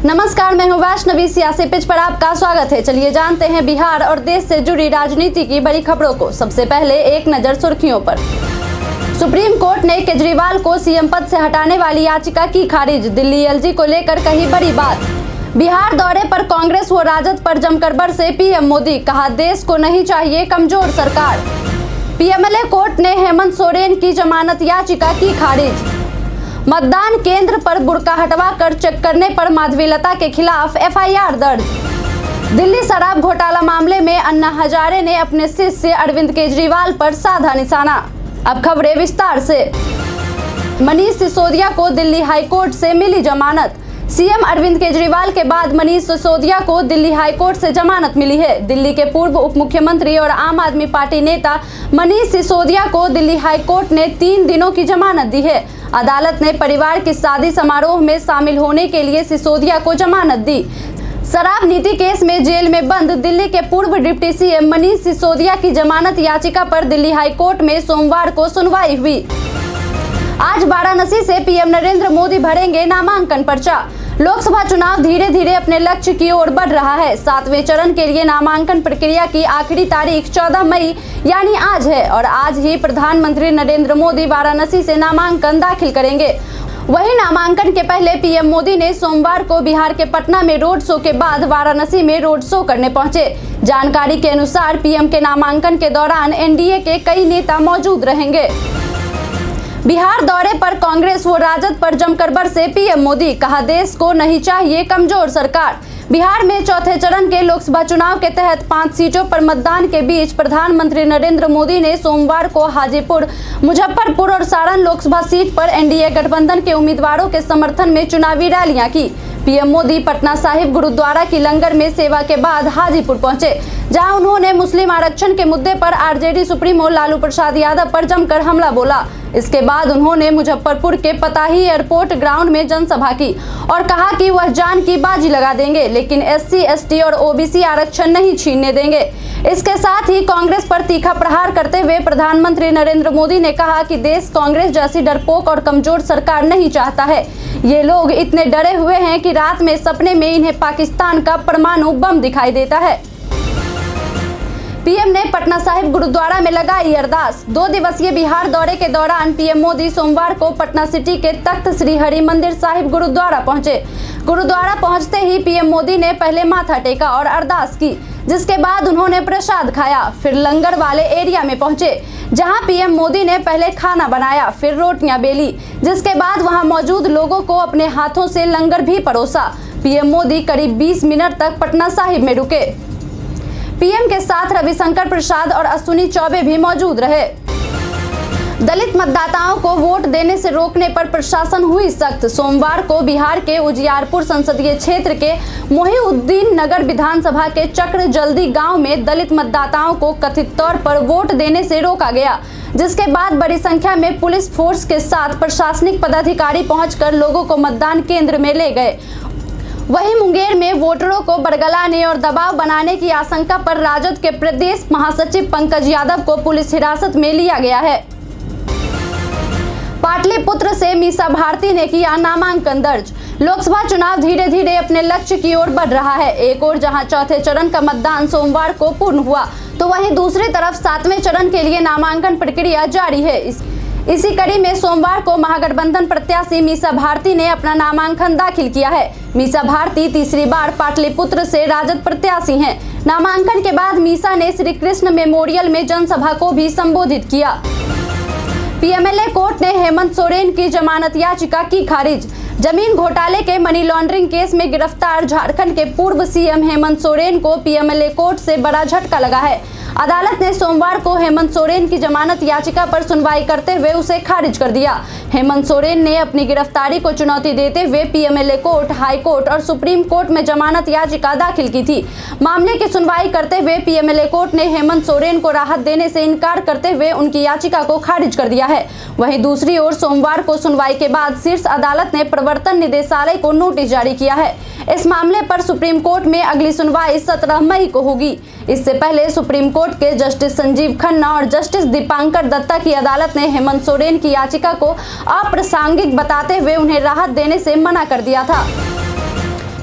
नमस्कार, मैं हूं वैष्णवी। सियासी पिच पर आपका स्वागत है। चलिए जानते हैं बिहार और देश से जुड़ी राजनीति की बड़ी खबरों को। सबसे पहले एक नजर सुर्खियों पर। सुप्रीम कोर्ट ने केजरीवाल को सीएम पद से हटाने वाली याचिका की खारिज। दिल्ली एलजी को लेकर कही बड़ी बात। बिहार दौरे पर कांग्रेस व राजद पर जमकर बरसे पीएम मोदी, कहा देश को नहीं चाहिए कमजोर सरकार। पीएमएलए कोर्ट ने हेमंत सोरेन की जमानत याचिका की खारिज। मतदान केंद्र पर बुर्का हटवाकर चेक करने पर माधवीलता के खिलाफ एफआईआर दर्ज। दिल्ली शराब घोटाला मामले में अन्ना हजारे ने अपने शिष्य अरविंद केजरीवाल पर साधा निशाना। अब खबरें विस्तार से। मनीष सिसोदिया को दिल्ली हाईकोर्ट से मिली जमानत। सीएम अरविंद केजरीवाल के बाद मनीष सिसोदिया को दिल्ली हाईकोर्ट से जमानत मिली है। दिल्ली के पूर्व उप मुख्यमंत्री और आम आदमी पार्टी नेता मनीष सिसोदिया को दिल्ली हाईकोर्ट ने 3 दिनों की जमानत दी है। अदालत ने परिवार की शादी समारोह में शामिल होने के लिए सिसोदिया को जमानत दी। शराब नीति केस में जेल में बंद दिल्ली के पूर्व डिप्टी सीएम मनीष सिसोदिया की जमानत याचिका पर दिल्ली हाईकोर्ट में सोमवार को सुनवाई हुई। आज वाराणसी से पीएम नरेंद्र मोदी भरेंगे नामांकन पर्चा। लोकसभा चुनाव धीरे धीरे अपने लक्ष्य की ओर बढ़ रहा है। 7वें चरण के लिए नामांकन प्रक्रिया की आखिरी तारीख 14 मई यानी आज है और आज ही प्रधानमंत्री नरेंद्र मोदी वाराणसी से नामांकन दाखिल करेंगे। वहीं नामांकन के पहले पीएम मोदी ने सोमवार को बिहार के पटना में रोड शो के बाद वाराणसी में रोड शो करने पहुंचे। जानकारी के अनुसार पीएम के नामांकन के दौरान एनडीए के कई नेता मौजूद रहेंगे। बिहार दौरे पर कांग्रेस व राजद पर जमकर बरसे पीएम मोदी, कहा देश को नहीं चाहिए कमजोर सरकार। बिहार में चौथे चरण के लोकसभा चुनाव के तहत 5 सीटों पर मतदान के बीच प्रधानमंत्री नरेंद्र मोदी ने सोमवार को हाजीपुर, मुजफ्फरपुर और सारण लोकसभा सीट पर एनडीए गठबंधन के उम्मीदवारों के समर्थन में चुनावी रैलियां की। पीएम मोदी पटना साहिब गुरुद्वारा की लंगर में सेवा के बाद हाजीपुर पहुंचे, जहां उन्होंने मुस्लिम आरक्षण के मुद्दे पर आरजेडी सुप्रीमो लालू प्रसाद यादव पर जमकर हमला बोला। इसके बाद उन्होंने मुजफ्फरपुर के पताही एयरपोर्ट ग्राउंड में जनसभा की और कहा कि वह जान की बाजी लगा देंगे, लेकिन एससी, एसटी और ओबीसी आरक्षण नहीं छीनने देंगे। इसके साथ ही कांग्रेस पर तीखा प्रहार करते हुए प्रधानमंत्री नरेंद्र मोदी ने कहा कि देश कांग्रेस जैसी डरपोक और कमजोर सरकार नहीं चाहता है। ये लोग इतने डरे हुए हैं कि रात में सपने में इन्हें पाकिस्तान का परमाणु बम दिखाई देता है। पीएम ने पटना साहिब गुरुद्वारा में लगाई अरदास। 2 दिवसीय बिहार दौरे के दौरान पीएम मोदी सोमवार को पटना सिटी के तख्त श्री हरि मंदिर साहिब गुरुद्वारा पहुंचे। गुरुद्वारा पहुंचते ही पीएम मोदी ने पहले माथा टेका और अरदास की, जिसके बाद उन्होंने प्रसाद खाया। फिर लंगर वाले एरिया में पहुंचे, जहां पीएम मोदी ने पहले खाना बनाया, फिर रोटियां बेली, जिसके बाद वहां मौजूद लोगों को अपने हाथों से लंगर भी परोसा। पीएम मोदी करीब 20 मिनट तक पटना साहिब में रुके। पीएम के साथ रविशंकर प्रसाद और अश्विनी चौबे भी मौजूद रहे। दलित मतदाताओं को वोट देने से रोकने पर प्रशासन हुई सख्त। सोमवार को बिहार के उजियारपुर संसदीय क्षेत्र के मोहिउद्दीन नगर विधानसभा के चक्र जल्दी गांव में दलित मतदाताओं को कथित तौर पर वोट देने से रोका गया, जिसके बाद बड़ी संख्या में पुलिस फोर्स के साथ प्रशासनिक पदाधिकारी पहुंचकर लोगों को मतदान केंद्र में ले गए। वहीं मुंगेर में वोटरों को बरगलाने और दबाव बनाने की आशंका पर राजद के प्रदेश महासचिव पंकज यादव को पुलिस हिरासत में लिया गया है। पाटलिपुत्र से मीसा भारती ने किया नामांकन दर्ज। लोकसभा चुनाव धीरे धीरे अपने लक्ष्य की ओर बढ़ रहा है। एक ओर जहां चौथे चरण का मतदान सोमवार को पूर्ण हुआ, तो वहीं दूसरी तरफ 7वें चरण के लिए नामांकन प्रक्रिया जारी है। इसी कड़ी में सोमवार को महागठबंधन प्रत्याशी मीसा भारती ने अपना नामांकन दाखिल किया है। मीसा भारती तीसरी बार पाटलिपुत्र से राजद प्रत्याशी हैं। नामांकन के बाद मीसा ने श्री कृष्ण मेमोरियल में जनसभा को भी संबोधित किया। पीएमएलए कोर्ट ने हेमंत सोरेन की जमानत याचिका की खारिज। जमीन घोटाले के मनी लॉन्ड्रिंग केस में गिरफ्तार झारखंड के पूर्व सीएम हेमंत सोरेन को पीएमएलए कोर्ट से बड़ा झटका लगा है। अदालत ने सोमवार को हेमंत सोरेन की जमानत याचिका पर सुनवाई करते हुए उसे खारिज कर दिया। हेमंत सोरेन ने अपनी गिरफ्तारी को चुनौती देते हुए पीएमएलए कोर्ट, हाई कोर्ट और सुप्रीम कोर्ट में जमानत याचिका दाखिल की थी। मामले की सुनवाई करते हुए पीएमएलए कोर्ट ने हेमंत सोरेन को राहत देने से इनकार करते हुए उनकी याचिका को खारिज कर दिया है। वहीं दूसरी ओर सोमवार को सुनवाई के बाद शीर्ष अदालत ने प्रवर्तन निदेशालय को नोटिस जारी किया है। इस मामले पर सुप्रीम कोर्ट में अगली सुनवाई 17 मई को होगी। इससे पहले सुप्रीम कोर्ट के जस्टिस संजीव खन्ना और जस्टिस दीपांकर दत्ता की अदालत ने हेमंत सोरेन की याचिका को अप्रासंगिक बताते हुए उन्हें राहत देने से मना कर दिया था।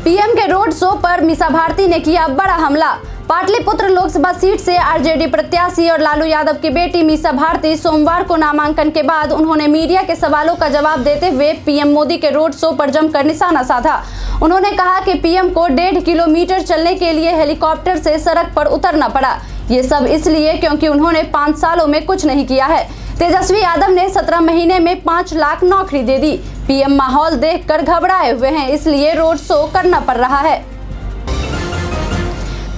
पीएम के रोड शो पर मीसा भारती ने किया बड़ा हमला। पाटलिपुत्र लोकसभा सीट से आरजेडी प्रत्याशी और लालू यादव की बेटी मीसा भारती सोमवार को नामांकन के बाद उन्होंने मीडिया के सवालों का जवाब देते हुए पीएम मोदी के रोड शो पर जमकर निशाना साधा। उन्होंने कहा कि पीएम को 1.5 किलोमीटर चलने के लिए हेलीकॉप्टर से सड़क पर उतरना पड़ा। ये सब इसलिए क्योंकि उन्होंने 5 सालों में कुछ नहीं किया है। तेजस्वी यादव ने 17 महीने में 5 लाख नौकरी दे दी। पीएम माहौल देखकर घबराए हुए हैं, इसलिए रोड शो करना पड़ रहा है।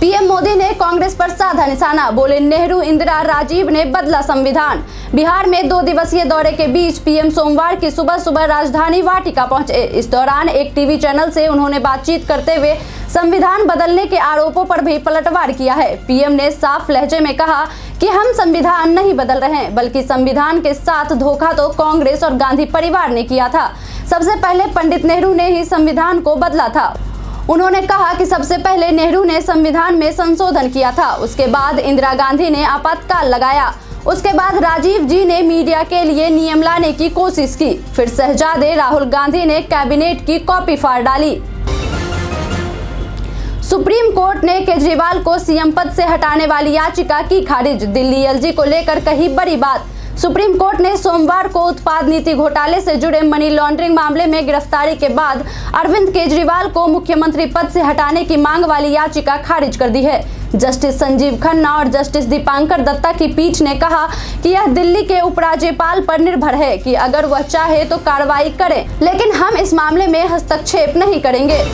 पीएम मोदी ने कांग्रेस पर साधा निशाना, बोले नेहरू, इंदिरा, राजीव ने बदला संविधान। बिहार में 2 दिवसीय दौरे के बीच पीएम सोमवार की सुबह राजधानी वाटिका पहुंचे। इस दौरान एक टीवी चैनल से उन्होंने बातचीत करते हुए संविधान बदलने के आरोपों पर भी पलटवार किया है। पीएम ने साफ लहजे में कहा कि हम संविधान नहीं बदल रहे हैं, बल्कि संविधान के साथ धोखा तो कांग्रेस और गांधी परिवार ने किया था। सबसे पहले पंडित नेहरू ने ही संविधान को बदला था। उन्होंने कहा कि सबसे पहले नेहरू ने संविधान में संशोधन किया था, उसके बाद इंदिरा गांधी ने आपातकाल लगाया, उसके बाद राजीव जी ने मीडिया के लिए नियम लाने की कोशिश की, फिर शहजादे राहुल गांधी ने कैबिनेट की कॉपी फाड़ डाली। सुप्रीम कोर्ट ने केजरीवाल को सीएम पद से हटाने वाली याचिका की खारिज। दिल्ली एलजी को लेकर कही बड़ी बात। सुप्रीम कोर्ट ने सोमवार को उत्पाद नीति घोटाले से जुड़े मनी लॉन्ड्रिंग मामले में गिरफ्तारी के बाद अरविंद केजरीवाल को मुख्यमंत्री पद से हटाने की मांग वाली याचिका खारिज कर दी है। जस्टिस संजीव खन्ना और जस्टिस दीपांकर दत्ता की पीठ ने कहा कि यह दिल्ली के उपराज्यपाल पर निर्भर है कि अगर वह चाहे तो कार्रवाई करे, लेकिन हम इस मामले में हस्तक्षेप नहीं करेंगे।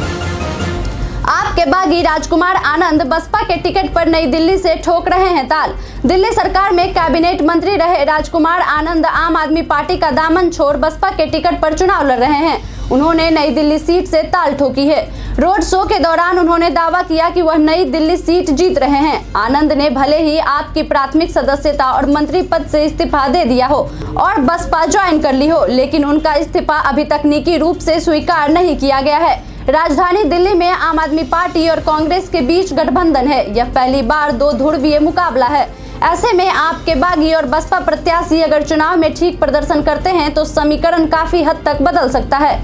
आपके बागी राजकुमार आनंद बसपा के टिकट पर नई दिल्ली से ठोक रहे हैं ताल। दिल्ली सरकार में कैबिनेट मंत्री रहे राजकुमार आनंद आम आदमी पार्टी का दामन छोड़ बसपा के टिकट पर चुनाव लड़ रहे हैं। उन्होंने नई दिल्ली सीट से ताल ठोकी है। रोड शो के दौरान उन्होंने दावा किया कि वह नई दिल्ली सीट जीत रहे हैं। आनंद ने भले ही आपकी प्राथमिक सदस्यता और मंत्री पद से इस्तीफा दे दिया हो और बसपा ज्वाइन कर ली हो, लेकिन उनका इस्तीफा अभी तकनीकी रूप से स्वीकार नहीं किया गया है। राजधानी दिल्ली में आम आदमी पार्टी और कांग्रेस के बीच गठबंधन है। यह पहली बार 2 ध्रुवीय मुकाबला है। ऐसे में आपके बागी और बसपा प्रत्याशी अगर चुनाव में ठीक प्रदर्शन करते हैं तो समीकरण काफी हद तक बदल सकता है।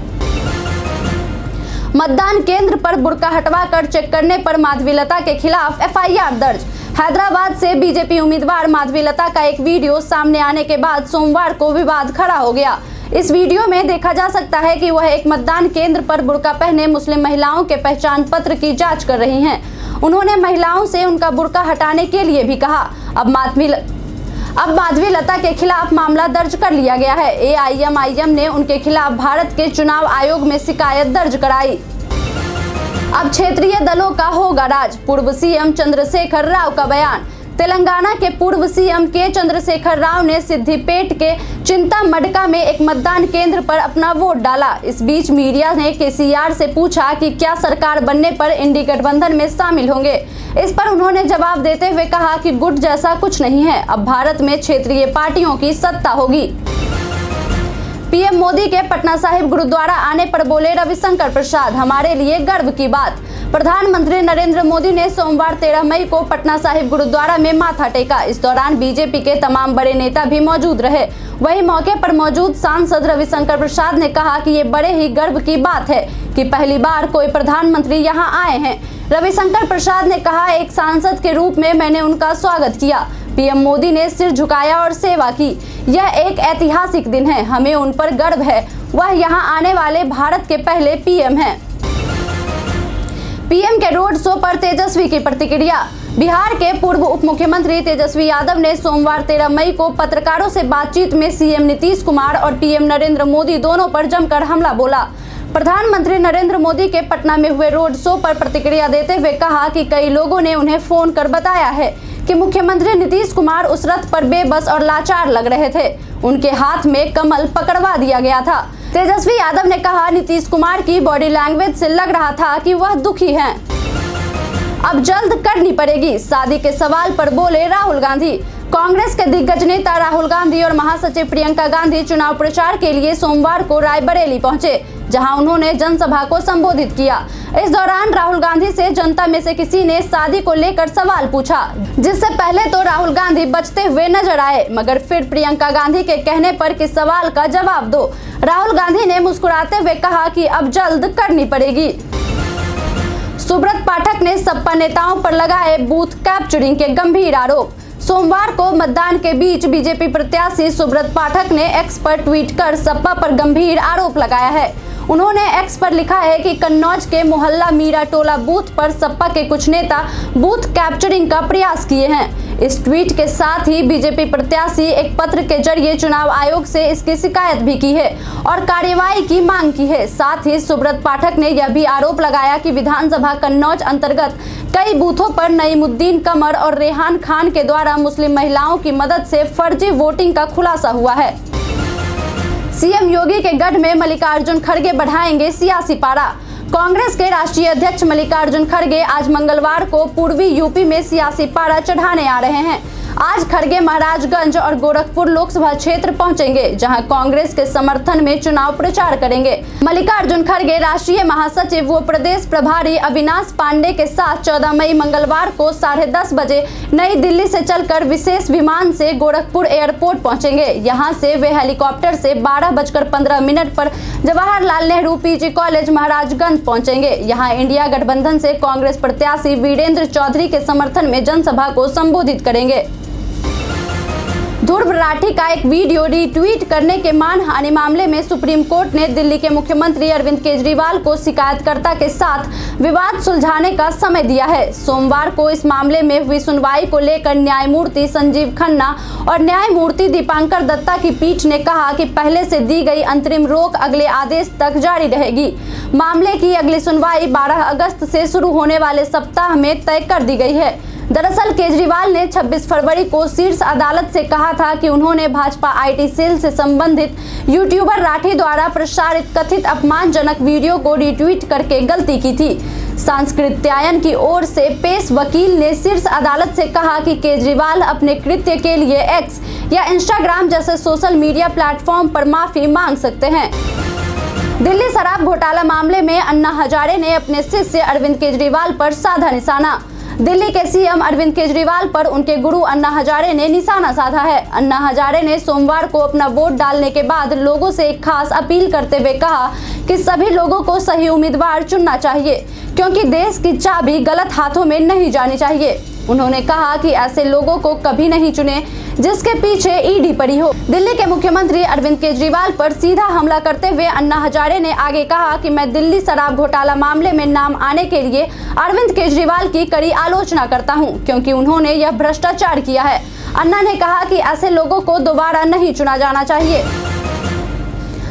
मतदान केंद्र पर बुर्का हटवाकर चेक करने पर माधवीलता के खिलाफ एफआईआर दर्ज। हैदराबाद से बीजेपी उम्मीदवार माधवीलता का एक वीडियो सामने आने के बाद सोमवार को विवाद खड़ा हो गया। इस वीडियो में देखा जा सकता है कि वह एक मतदान केंद्र पर बुर्का पहने मुस्लिम महिलाओं के पहचान पत्र की जांच कर रही हैं। उन्होंने महिलाओं से उनका बुर्का हटाने के लिए भी कहा। अब माधवीलता के खिलाफ मामला दर्ज कर लिया गया है। एआईएमआईएम ने उनके खिलाफ भारत के चुनाव आयोग में शिकायत दर्ज कराई। अब क्षेत्रीय दलों का होगा राज, पूर्व सीएम चंद्रशेखर राव का बयान। तेलंगाना के पूर्व सीएम के चंद्रशेखर राव ने सिद्धिपेट के चिंतामडका में एक मतदान केंद्र पर अपना वोट डाला। इस बीच मीडिया ने केसीआर से पूछा कि क्या सरकार बनने पर इंडी गठबंधन में शामिल होंगे। इस पर उन्होंने जवाब देते हुए कहा कि गुट जैसा कुछ नहीं है, अब भारत में क्षेत्रीय पार्टियों की सत्ता होगी। पीएम मोदी के पटना साहिब गुरुद्वारा आने पर बोले रविशंकर प्रसाद, हमारे लिए गर्व की बात। प्रधानमंत्री नरेंद्र मोदी ने सोमवार 13 मई को पटना साहिब गुरुद्वारा में माथा टेका। इस दौरान बीजेपी के तमाम बड़े नेता भी मौजूद रहे। वहीं मौके पर मौजूद सांसद रविशंकर प्रसाद ने कहा कि ये बड़े ही गर्व की बात है कि पहली बार कोई प्रधानमंत्री यहां आए हैं। रविशंकर प्रसाद ने कहा, एक सांसद के रूप में मैंने उनका स्वागत किया। पीएम मोदी ने सिर झुकाया और सेवा की। यह एक ऐतिहासिक दिन है, हमें उन पर गर्व है। वह यहां आने वाले भारत के पहले पीएम हैं। पीएम के रोड शो पर तेजस्वी की प्रतिक्रिया। बिहार के पूर्व उप मुख्यमंत्री तेजस्वी यादव ने सोमवार 13 मई को पत्रकारों से बातचीत में सीएम नीतीश कुमार और पीएम नरेंद्र मोदी दोनों पर जमकर हमला बोला। प्रधानमंत्री नरेंद्र मोदी के पटना में हुए रोड शो पर प्रतिक्रिया देते हुए कहा कि कई लोगों ने उन्हें फोन कर बताया है कि मुख्यमंत्री नीतीश कुमार उस रथ पर बेबस और लाचार लग रहे थे। उनके हाथ में कमल पकड़वा दिया गया था। तेजस्वी यादव ने कहा, नीतीश कुमार की बॉडी लैंग्वेज से लग रहा था कि वह दुखी हैं। अब जल्द करनी पड़ेगी, शादी के सवाल पर बोले राहुल गांधी। कांग्रेस के दिग्गज नेता राहुल गांधी और महासचिव प्रियंका गांधी चुनाव प्रचार के लिए सोमवार को रायबरेली पहुंचे, जहां उन्होंने जनसभा को संबोधित किया। इस दौरान राहुल गांधी से जनता में से किसी ने शादी को लेकर सवाल पूछा, जिससे पहले तो राहुल गांधी बचते हुए नजर आए, मगर फिर प्रियंका गांधी के कहने पर कि सवाल का जवाब दो। राहुल गांधी ने मुस्कुराते हुए कहा कि अब जल्द करनी पड़ेगी। सुब्रत पाठक ने सपा नेताओं पर लगाए बूथ कैप्चरिंग के गंभीर आरोप। सोमवार को मतदान के बीच बीजेपी प्रत्याशी सुब्रत पाठक ने एक्स पर ट्वीट कर सपा पर गंभीर आरोप लगाया है। उन्होंने एक्स पर लिखा है कि कन्नौज के मोहल्ला मीरा टोला बूथ पर सपा के कुछ नेता बूथ कैप्चरिंग का प्रयास किए हैं। इस ट्वीट के साथ ही बीजेपी प्रत्याशी एक पत्र के जरिए चुनाव आयोग से इसकी शिकायत भी की है और कार्यवाही की मांग की है। साथ ही सुब्रत पाठक ने यह भी आरोप लगाया कि विधानसभा कन्नौज अंतर्गत कई बूथों पर नईमुद्दीन कमर और रेहान खान के द्वारा मुस्लिम महिलाओं की मदद से फर्जी वोटिंग का खुलासा हुआ है। सीएम योगी के गढ़ में मल्लिकार्जुन खड़गे बढ़ाएंगे सियासी पारा। कांग्रेस के राष्ट्रीय अध्यक्ष मल्लिकार्जुन खड़गे आज मंगलवार को पूर्वी यूपी में सियासी पारा चढ़ाने आ रहे हैं। आज खड़गे महाराजगंज और गोरखपुर लोकसभा क्षेत्र पहुंचेंगे, जहां कांग्रेस के समर्थन में चुनाव प्रचार करेंगे। मल्लिकार्जुन खड़गे राष्ट्रीय महासचिव व प्रदेश प्रभारी अविनाश पांडे के साथ 14 मई मंगलवार को 10:30 बजे नई दिल्ली से चलकर विशेष विमान से गोरखपुर एयरपोर्ट पहुंचेंगे। यहां से वे हेलीकॉप्टर से 12:15 पर जवाहरलाल नेहरू पीजी कॉलेज महाराजगंज पहुंचेंगे। यहाँ इंडिया गठबंधन से कांग्रेस प्रत्याशी वीरेंद्र चौधरी के समर्थन में जनसभा को संबोधित करेंगे। ध्रुव राठी का एक वीडियो रीट्वीट करने के मानहानि मामले में सुप्रीम कोर्ट ने दिल्ली के मुख्यमंत्री अरविंद केजरीवाल को शिकायतकर्ता के साथ विवाद सुलझाने का समय दिया है। सोमवार को इस मामले में हुई सुनवाई को लेकर न्यायमूर्ति संजीव खन्ना और न्यायमूर्ति दीपांकर दत्ता की पीठ ने कहा कि पहले से दी गई अंतरिम रोक अगले आदेश तक जारी रहेगी। मामले की अगली सुनवाई 12 अगस्त से शुरू होने वाले सप्ताह में तय कर दी गई है। दरअसल केजरीवाल ने 26 फरवरी को शीर्ष अदालत से कहा था कि उन्होंने भाजपा आईटी सेल से संबंधित यूट्यूबर राठी द्वारा प्रसारित कथित अपमानजनक वीडियो को रीट्वीट करके गलती की थी। सांस्कृत्यायन की ओर से पेश वकील ने शीर्ष अदालत से कहा कि केजरीवाल अपने कृत्य के लिए एक्स या इंस्टाग्राम जैसे सोशल मीडिया प्लेटफॉर्म पर माफी मांग सकते हैं। दिल्ली शराब घोटाला मामले में अन्ना हजारे ने अपने शिष्य अरविंद केजरीवाल पर साधा निशाना। दिल्ली के सीएम अरविंद केजरीवाल पर उनके गुरु अन्ना हजारे ने निशाना साधा है। अन्ना हजारे ने सोमवार को अपना वोट डालने के बाद लोगों से एक खास अपील करते हुए कहा कि सभी लोगों को सही उम्मीदवार चुनना चाहिए, क्योंकि देश की चाबी गलत हाथों में नहीं जानी चाहिए। उन्होंने कहा कि ऐसे लोगों को कभी नहीं चुने जिसके पीछे ईडी पड़ी हो। दिल्ली के मुख्यमंत्री अरविंद केजरीवाल पर सीधा हमला करते हुए अन्ना हजारे ने आगे कहा कि मैं दिल्ली शराब घोटाला मामले में नाम आने के लिए अरविंद केजरीवाल की कड़ी आलोचना करता हूं, क्योंकि उन्होंने यह भ्रष्टाचार किया है। अन्ना ने कहा कि ऐसे लोगों को दोबारा नहीं चुना जाना चाहिए।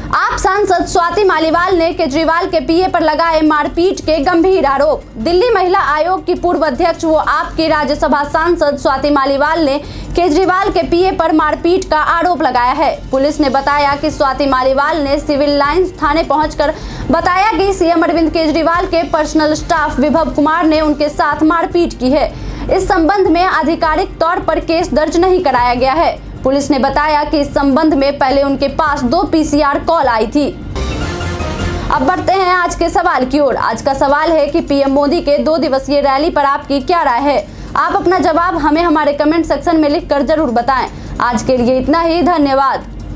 आप सांसद स्वाति मालीवाल ने केजरीवाल के पीए पर लगाए मारपीट के गंभीर आरोप। दिल्ली महिला आयोग की पूर्व अध्यक्ष व आपकी राज्यसभा सांसद स्वाति मालीवाल ने केजरीवाल के पीए पर मारपीट का आरोप लगाया है। पुलिस ने बताया कि स्वाति मालीवाल ने सिविल लाइंस थाने पहुंचकर बताया कि सीएम अरविंद केजरीवाल के पर्सनल स्टाफ विभव कुमार ने उनके साथ मारपीट की है। इस संबंध में आधिकारिक तौर पर केस दर्ज नहीं कराया गया है। पुलिस ने बताया कि इस संबंध में पहले उनके पास 2 पीसीआर कॉल आई थी। अब बढ़ते हैं आज के सवाल की ओर। आज का सवाल है कि पीएम मोदी के 2 दिवसीय रैली पर आपकी क्या राय है? आप अपना जवाब हमें हमारे कमेंट सेक्शन में लिखकर जरूर बताएं। आज के लिए इतना ही, धन्यवाद।